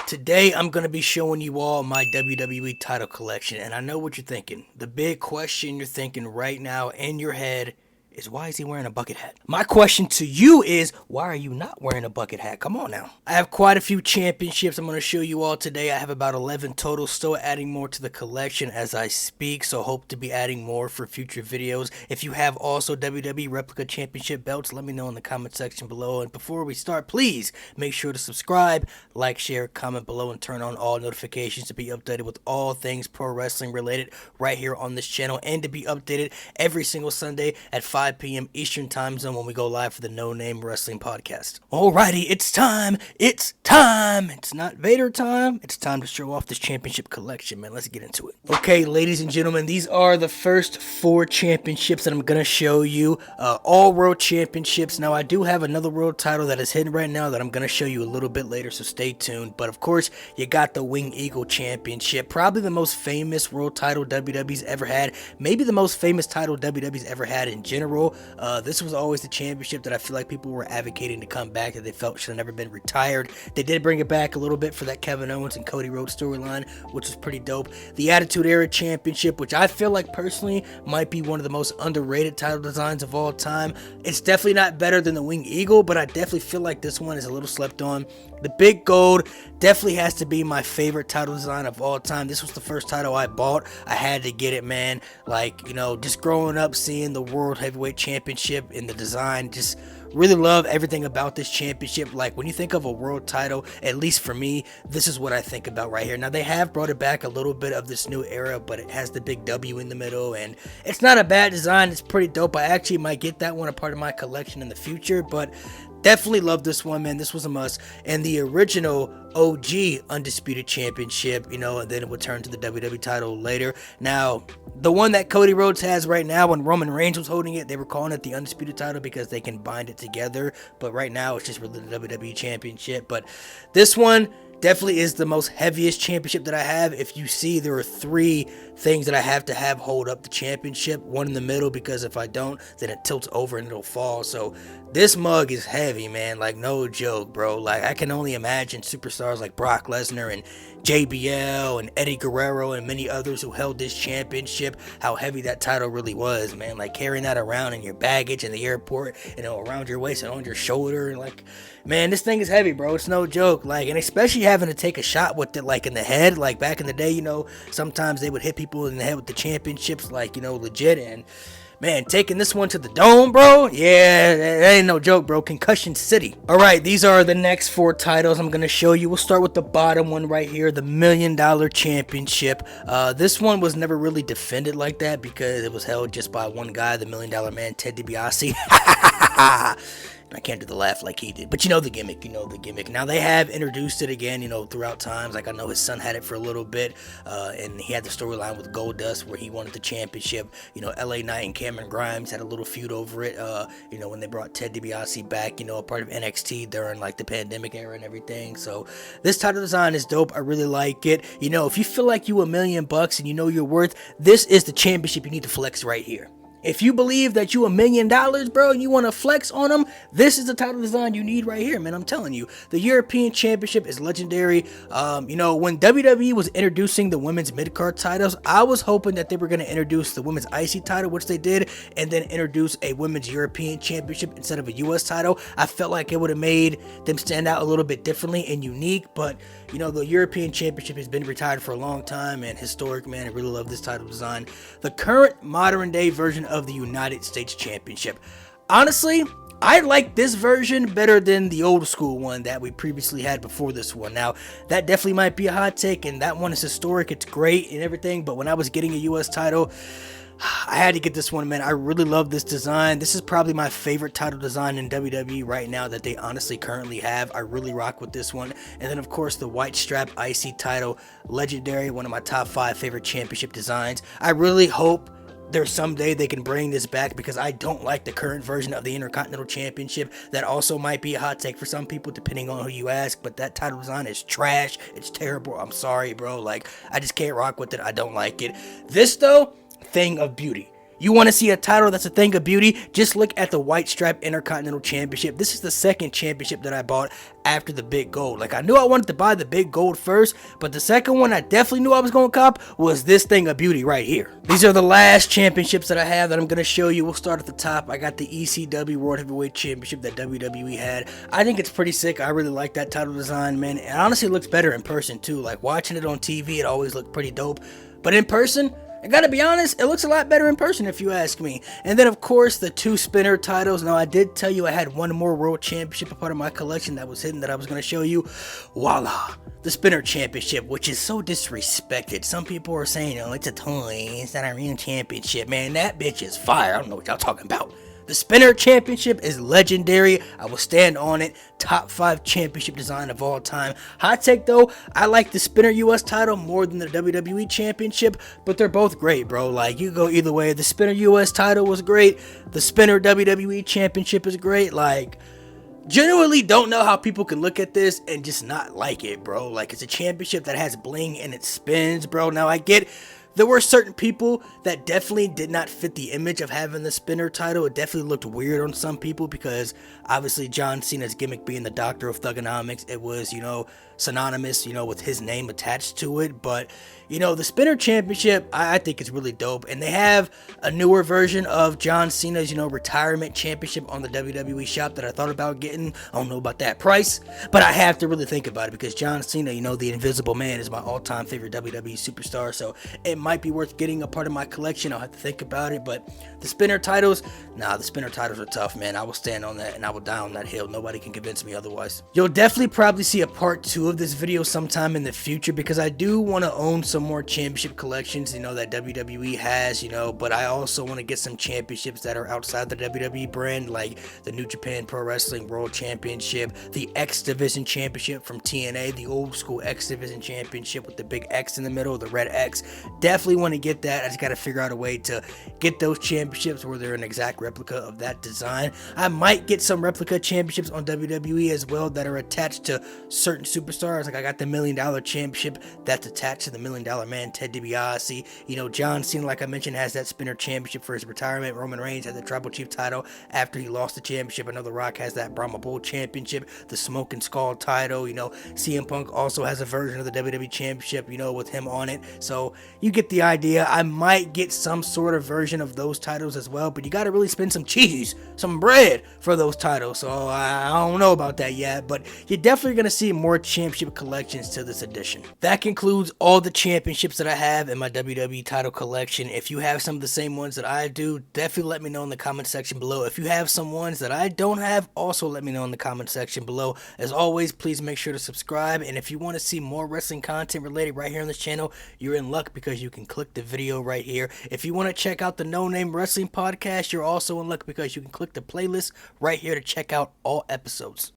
Today I'm going to be showing you all my WWE title collection, and I know what you're thinking. The big question you're thinking right now in your head is, why is he wearing a bucket hat? My question to you is, why are you not wearing a bucket hat? Come on now. I have quite a few championships I'm going to show you all today. I have about 11 total, still adding more to the collection as I speak, so hope to be adding more for future videos. If you have also WWE replica championship belts, let me know in the comment section below. And before we start, please make sure to subscribe, like, share, comment below, and turn on all notifications to be updated with all things pro wrestling related right here on this channel, and to be updated every single Sunday at 5 p.m. Eastern Time Zone when we go live for the No Name Wrestling Podcast. Alrighty, it's time. It's time. It's not Vader time. It's time to show off this championship collection, man. Let's get into it. Okay, ladies and gentlemen, these are the first 4 championships that I'm going to show you. All world championships. Now, I do have another world title that is hidden right now that I'm going to show you a little bit later, so stay tuned. But of course, you got the Winged Eagle Championship, probably the most famous world title WWE's ever had, maybe the most famous title WWE's ever had in general. This was always the championship that I feel like people were advocating to come back, that they felt should have never been retired. They did bring it back a little bit for that Kevin Owens and Cody Rhodes storyline, which was pretty dope. The Attitude Era Championship, which I feel like personally might be one of the most underrated title designs of all time. It's definitely not better than the Winged Eagle, but I definitely feel like this one is a little slept on. The Big Gold definitely has to be my favorite title design of all time. This was the first title I bought. I had to get it, man. Like, you know, just growing up, seeing the World Heavyweight Championship and the design, just really love everything about this championship. Like, when you think of a world title, at least for me, this is what I think about right here. Now, they have brought it back a little bit of this new era, but it has the big W in the middle, and it's not a bad design. It's pretty dope. I actually might get that one a part of my collection in the future, but definitely love this one, man. This was a must. And the original OG Undisputed Championship, you know, and then it would turn to the WWE title later. Now, the one that Cody Rhodes has right now, when Roman Reigns was holding it, they were calling it the Undisputed title because they can bind it together. But right now, it's just really the WWE Championship. But this one definitely is the most heaviest championship that I have. If you see, there are 3 things that I have to have hold up the championship. One in the middle, because if I don't, then it tilts over and it'll fall. So this mug is heavy, man. Like, no joke, bro. Like, I can only imagine superstars like Brock Lesnar and JBL and Eddie Guerrero and many others who held this championship, how heavy that title really was, man. Like, carrying that around in your baggage in the airport, you know, around your waist and on your shoulder. And like, man, this thing is heavy, bro. It's no joke. Like, and especially having to take a shot with it, like, in the head. Like, back in the day, you know, sometimes they would hit people in the head with the championships, like, you know, legit. And man, taking this one to the dome, bro, yeah, that ain't no joke, bro. Concussion City. All right, these are the next 4 titles I'm going to show you. We'll start with the bottom one right here, the $1 Million Championship. This one was never really defended like that because it was held just by one guy, the $1 Million Man, Ted DiBiase. I can't do the laugh like he did, but you know the gimmick, Now, they have introduced it again, you know, throughout times. Like, I know his son had it for a little bit, and he had the storyline with Goldust where he wanted the championship. You know, LA Knight and Cameron Grimes had a little feud over it, you know, when they brought Ted DiBiase back, you know, a part of NXT during, like, the pandemic era and everything. So this title design is dope. I really like it. You know, if you feel like you $1 million and you know your worth, this is the championship you need to flex right here. If you believe that you $1 million, bro, and you want to flex on them, this is the title design you need right here, man. I'm telling you. The European Championship is legendary. You know, when WWE was introducing the women's mid-card titles, I was hoping that they were going to introduce the women's IC title, which they did, and then introduce a women's European Championship instead of a US title. I felt like it would have made them stand out a little bit differently and unique, but, you know, the European Championship has been retired for a long time and historic, man. I really love this title design. The current modern-day version of the United States Championship. Honestly, I like this version better than the old school one that we previously had before this one. Now, that definitely might be a hot take, and that one is historic. It's great and everything, but when I was getting a US title, I had to get this one, man. I really love this design. This is probably my favorite title design in WWE right now that they honestly currently have. I really rock with this one. And then, of course, the white strap IC title, legendary, one of my top 5 favorite championship designs. I really hope there's someday they can bring this back, because I don't like the current version of the Intercontinental Championship. That also might be a hot take for some people, depending on who you ask, but that title design is trash. It's terrible. I'm sorry, bro. Like, I just can't rock with it. I don't like it. This, though, thing of beauty. You want to see a title that's a thing of beauty? Just look at the White Stripe Intercontinental Championship. This is the second championship that I bought after the big gold. Like, I knew I wanted to buy the big gold first, but the second one I definitely knew I was going to cop was this thing of beauty right here. These are the last championships that I have that I'm going to show you. We'll start at the top. I got the ECW World Heavyweight Championship that WWE had. I think it's pretty sick. I really like that title design, man. It honestly looks better in person too. Like, watching it on TV, it always looked pretty dope. But in person, I gotta be honest, it looks a lot better in person if you ask me. And then of course the two spinner titles. Now I did tell you I had one more world championship, a part of my collection that was hidden that I was gonna show you. Voila, the spinner championship, which is so disrespected. Some people are saying, oh, it's a toy, it's not a real championship. Man, that bitch is fire. I don't know what y'all talking about. The Spinner Championship is legendary. I will stand on it. Top 5 championship design of all time. Hot take though, I like the Spinner US title more than the WWE Championship, but they're both great, bro. Like, you go either way. The Spinner US title was great. The Spinner WWE Championship is great. Like, genuinely don't know how people can look at this and just not like it, bro. Like, it's a championship that has bling and it spins, bro. Now I get there were certain people that definitely did not fit the image of having the spinner title. It definitely looked weird on some people because obviously John Cena's gimmick being the Doctor of Thugonomics, it was, synonymous, with his name attached to it. But, the Spinner Championship, I think it's really dope. And they have a newer version of John Cena's, retirement championship on the WWE shop that I thought about getting. I don't know about that price, but I have to really think about it because John Cena, the Invisible Man, is my all-time favorite WWE superstar. So it might be worth getting a part of my collection. I'll have to think about it. But the spinner titles, the spinner titles are tough, man. I will stand on that and I will die on that hill. Nobody can convince me otherwise. You'll definitely probably see a part 2 of this video sometime in the future because I do want to own some more championship collections, that WWE has, but I also want to get some championships that are outside the WWE brand, like the New Japan Pro Wrestling World Championship, the X Division Championship from TNA, the old school X Division Championship with the big X in the middle, the red X. Definitely want to get that. I just got to figure out a way to get those championships where they're an exact replica of that design. I might get some replica championships on WWE as well that are attached to certain superstars. Like, I got the $1 Million Championship that's attached to the $1 Million Man, Ted DiBiase. John Cena, like I mentioned, has that Spinner Championship for his retirement. Roman Reigns has the Tribal Chief title after he lost the championship. I know The Rock has that Brahma Bull Championship, the Smoking Skull title. CM Punk also has a version of the WWE Championship, with him on it. So you get the idea. I might get some sort of version of those titles as well, but you got to really spend some cheese, some bread for those titles. So I don't know about that yet, but you're definitely going to see more championship collections to this edition. That concludes all the championships that I have in my WWE title collection. If you have some of the same ones that I do, definitely let me know in the comment section below. If you have some ones that I don't have, also let me know in the comment section below. As always, please make sure to subscribe, and if you want to see more wrestling content related right here on this channel, you're in luck because you can click the video right here. If you want to check out the No Name Wrestling Podcast, you're also in luck because you can click the playlist right here to check out all episodes.